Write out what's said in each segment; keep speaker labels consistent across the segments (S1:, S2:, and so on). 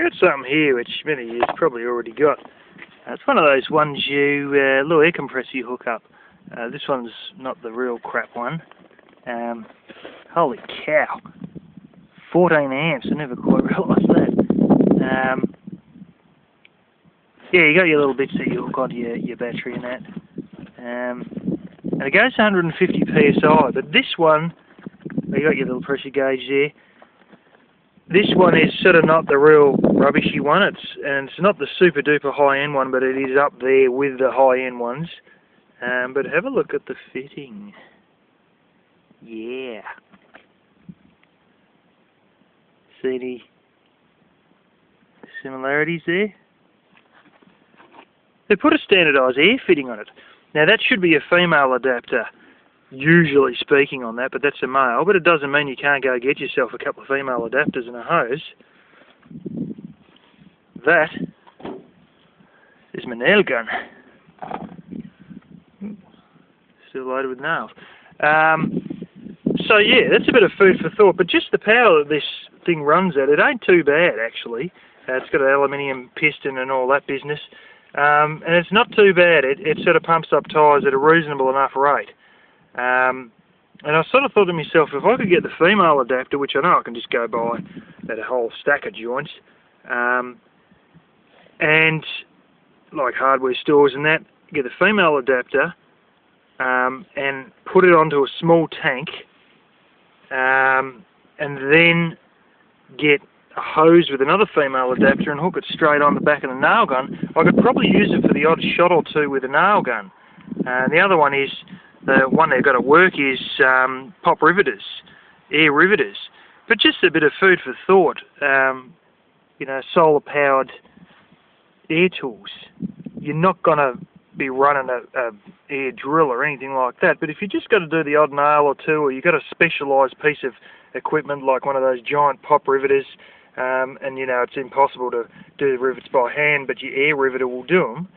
S1: got something here which many of you probably already got. It's one of those ones you, little air compressor you hook up. This one's not the real crap one. Holy cow, 14 amps, I never quite realised that. Yeah, you got your little bits that you hook onto your battery and that. And it goes to 150 psi, but this one, you got your little pressure gauge there. This one is sort of not the real rubbishy one. It's not the super duper high end one, but it is up there with the high end ones. But have a look at the fitting. Yeah. See any similarities there? They put a standardised air fitting on it. Now that should be a female adapter, usually speaking on that, but that's a male. But it doesn't mean you can't go get yourself a couple of female adapters and a hose. That is my nail gun. Still loaded with nails. So yeah, that's a bit of food for thought, but just the power that this thing runs at, it ain't too bad actually. It's got an aluminium piston and all that business. And it's not too bad. It sort of pumps up tyres at a reasonable enough rate. And I sort of thought to myself, if I could get the female adapter, which I know I can just go buy at a whole stack of joints, and like hardware stores and that, get the female adapter and put it onto a small tank, and then get a hose with another female adapter and hook it straight on the back of the nail gun, I could probably use it for the odd shot or two with a nail gun. The other one is, the one they've got to work is pop riveters, air riveters. But just a bit of food for thought, you know, solar powered air tools. You're not going to be running a air drill or anything like that, but if you just got to do the odd nail or two, or you've got a specialised piece of equipment like one of those giant pop riveters, and you know it's impossible to do the rivets by hand, but your air riveter will do them.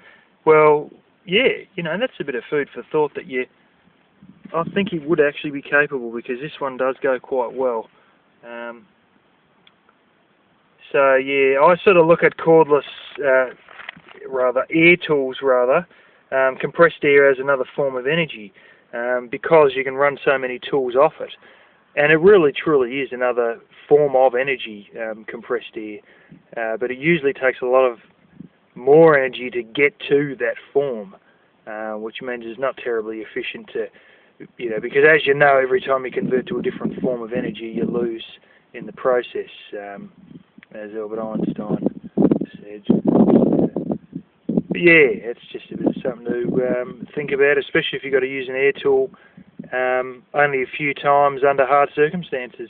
S1: Well, yeah, you know, that's a bit of food for thought that I think it would actually be capable, because this one does go quite well. So yeah, I sort of look at cordless, air tools rather, compressed air as another form of energy, because you can run so many tools off it. And it really truly is another form of energy, compressed air, but it usually takes a lot of more energy to get to that form, which means it's not terribly efficient to, you know, because as you know, every time you convert to a different form of energy, you lose in the process, as Albert Einstein said. But yeah, it's just a bit of something to think about, especially if you've got to use an air tool only a few times under hard circumstances.